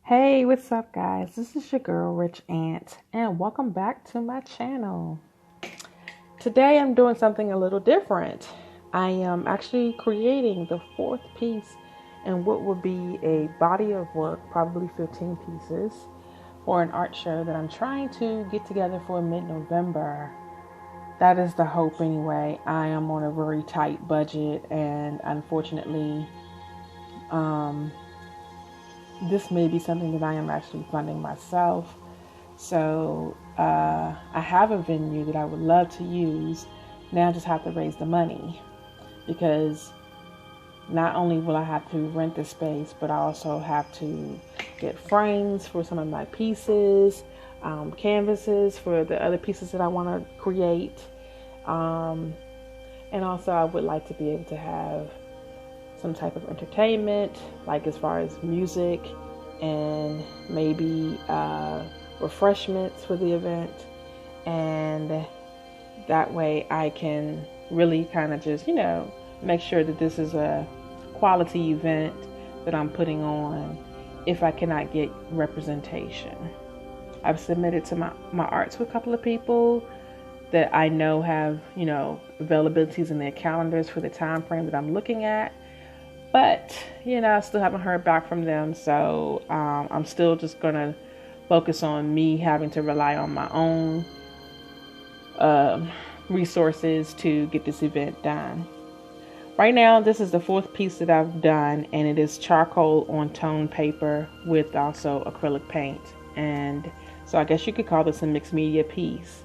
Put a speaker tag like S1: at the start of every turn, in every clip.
S1: Hey, what's up, guys? This is your girl, Rich Ant, and welcome back to my channel. Today, I'm doing something a little different. I am actually creating the fourth piece in what will be a body of work, probably 15 pieces, for an art show that I'm trying to get together for mid-November. That is the hope anyway. I am on a very tight budget, and unfortunately, this may be something that I am actually funding myself. So I have a venue that I would love to use. Now I just have to raise the money, because not only will I have to rent the space, but I also have to get frames for some of my pieces, canvases for the other pieces that I want to create. And also I would like to be able to have some type of entertainment, like as far as music and maybe refreshments for the event. And that way I can really kind of just, make sure that this is a quality event that I'm putting on if I cannot get representation. I've submitted to my art to a couple of people that I know have, availabilities in their calendars for the time frame that I'm looking at. But, I still haven't heard back from them. So I'm still just going to focus on me having to rely on my own resources to get this event done. Right now, this is the fourth piece that I've done, and it is charcoal on tone paper with also acrylic paint. And so I guess you could call this a mixed media piece.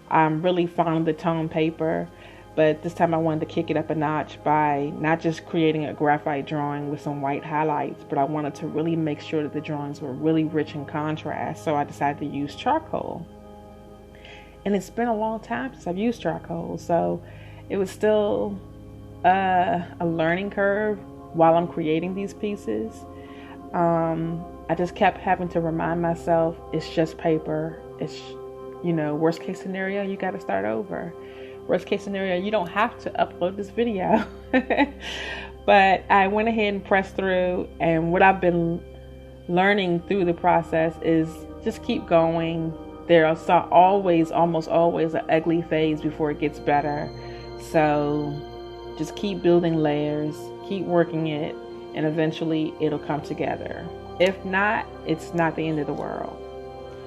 S1: I'm really fond of the tone paper, but this time I wanted to kick it up a notch by not just creating a graphite drawing with some white highlights, but I wanted to really make sure that the drawings were really rich in contrast. So I decided to use charcoal. And it's been a long time since I've used charcoal, so it was still a learning curve while I'm creating these pieces. I just kept having to remind myself, it's just paper. It's, worst case scenario, you got to start over. Worst case scenario, you don't have to upload this video. But I went ahead and pressed through, and what I've been learning through the process is just keep going. There's almost always an ugly phase before it gets better. So just keep building layers, keep working it, and eventually it'll come together. If not, it's not the end of the world.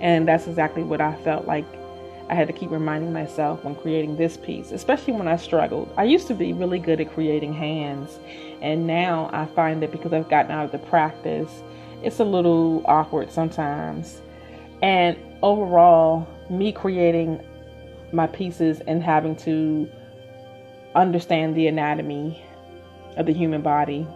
S1: And that's exactly what I felt like I had to keep reminding myself when creating this piece, especially when I struggled. I used to be really good at creating hands, and now I find that because I've gotten out of the practice, it's a little awkward sometimes. And overall, me creating my pieces and having to understand the anatomy of the human body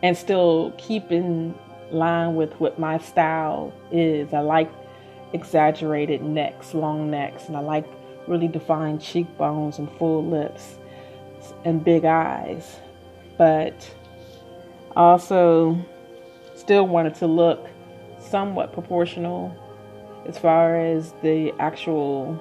S1: and still keep in line with what my style is. I like exaggerated necks, long necks, and I like really defined cheekbones and full lips and big eyes. But also still wanted to look somewhat proportional as far as the actual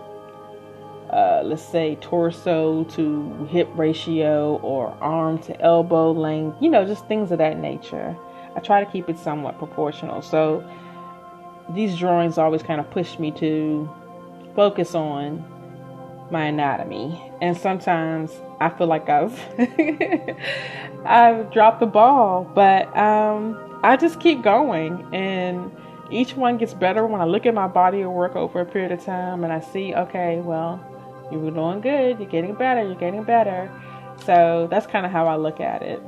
S1: let's say torso to hip ratio or arm to elbow length, just things of that nature. I try to keep it somewhat proportional. So these drawings always kind of push me to focus on my anatomy. And sometimes I feel like I've dropped the ball, but I just keep going, and each one gets better when I look at my body of work over a period of time and I see, okay, well, you were doing good, you're getting better. So that's kind of how I look at it.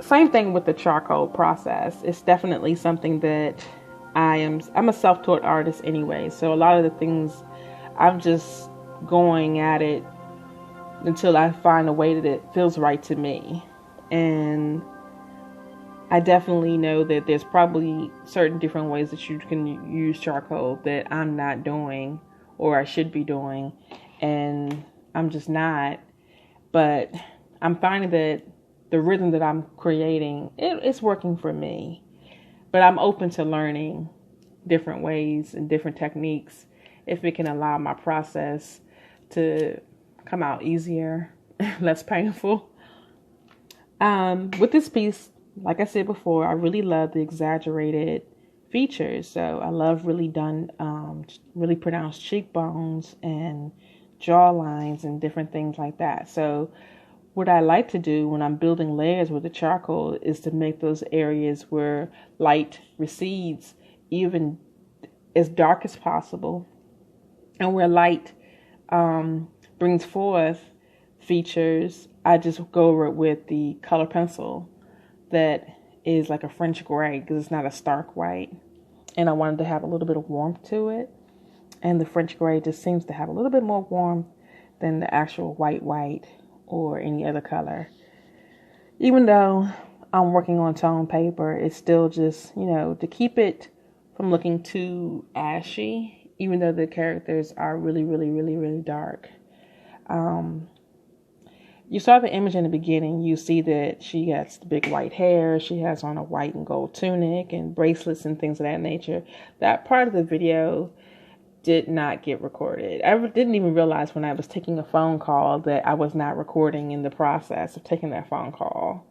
S1: Same thing with the charcoal process. It's definitely something that I'm a self-taught artist anyway. So a lot of the things, I'm just going at it until I find a way that it feels right to me. And I definitely know that there's probably certain different ways that you can use charcoal that I'm not doing or I should be doing, and I'm just not. But I'm finding that the rhythm that I'm creating, it's working for me. But I'm open to learning different ways and different techniques if it can allow my process to come out easier, less painful. With this piece, like I said before, I really love the exaggerated features. So I love really pronounced cheekbones and jaw lines and different things like that. So what I like to do when I'm building layers with the charcoal is to make those areas where light recedes even as dark as possible, and where light brings forth features, I just go over it with the color pencil that is like a French gray, because it's not a stark white, and I wanted to have a little bit of warmth to it, and the French gray just seems to have a little bit more warmth than the actual white or any other color. Even though I'm working on tone paper, it's still just, to keep it from looking too ashy, even though the characters are really, really, really, really dark. You saw the image in the beginning. You see that she has big white hair. She has on a white and gold tunic and bracelets and things of that nature. That part of the video did not get recorded. I didn't even realize when I was taking a phone call that I was not recording in the process of taking that phone call.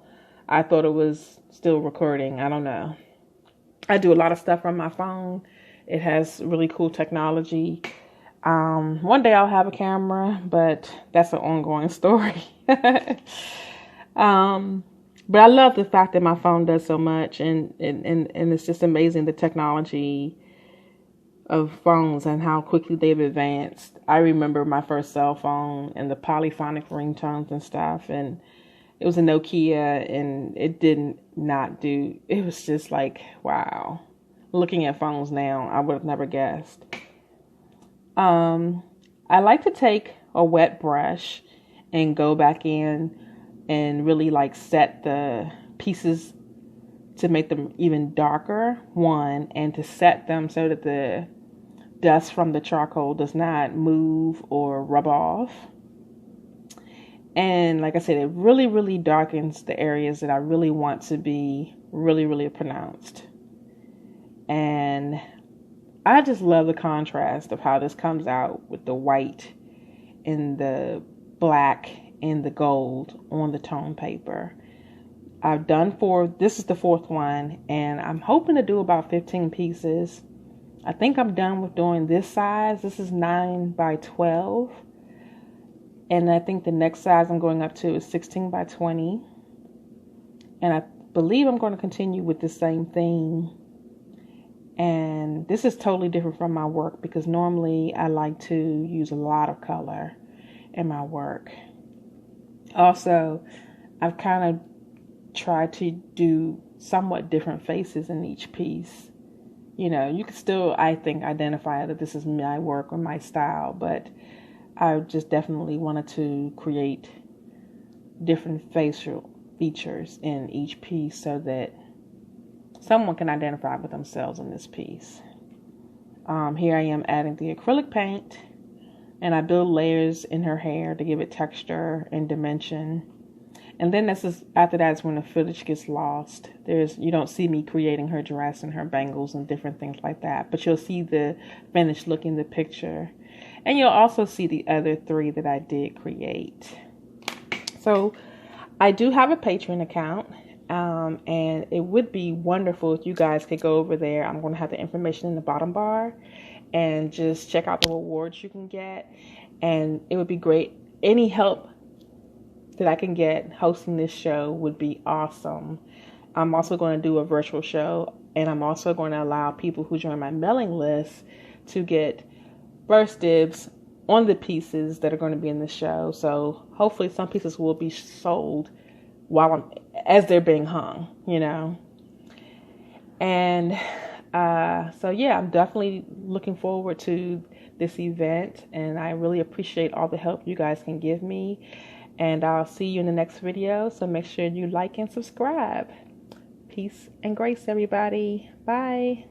S1: I thought it was still recording. I don't know. I do a lot of stuff from my phone. It has really cool technology. One day I'll have a camera, but that's an ongoing story. But I love the fact that my phone does so much, and it's just amazing, the technology of phones and how quickly they've advanced. I remember my first cell phone and the polyphonic ringtones and stuff, and it was a Nokia, and it it was just like, wow. Looking at phones now, I would have never guessed. I like to take a wet brush and go back in and really set the pieces to make them even darker, and to set them so that the dust from the charcoal does not move or rub off. And like I said, it really, really darkens the areas that I really want to be really, really pronounced. And I just love the contrast of how this comes out with the white and the black and the gold on the tone paper. I've done this is the fourth one, and I'm hoping to do about 15 pieces. I think I'm done with doing this size. This is 9 by 12. And I think the next size I'm going up to is 16 by 20. And I believe I'm going to continue with the same thing. And this is totally different from my work, because normally I like to use a lot of color in my work. Also, I've kind of tried to do somewhat different faces in each piece. You can still, I think, identify that this is my work or my style, but I just definitely wanted to create different facial features in each piece so that someone can identify with themselves in this piece. Here I am adding the acrylic paint, and I build layers in her hair to give it texture and dimension. And then after that's when the footage gets lost. You don't see me creating her dress and her bangles and different things like that, but you'll see the finished look in the picture. And you'll also see the other 3 that I did create. So I do have a Patreon account. And it would be wonderful if you guys could go over there. I'm going to have the information in the bottom bar, and just check out the rewards you can get. And it would be great. Any help that I can get hosting this show would be awesome. I'm also going to do a virtual show, and I'm also going to allow people who join my mailing list to get first dibs on the pieces that are going to be in the show. So hopefully some pieces will be sold as they're being hung, And so yeah, I'm definitely looking forward to this event, and I really appreciate all the help you guys can give me. And I'll see you in the next video, so make sure you like and subscribe. Peace and grace, everybody. Bye.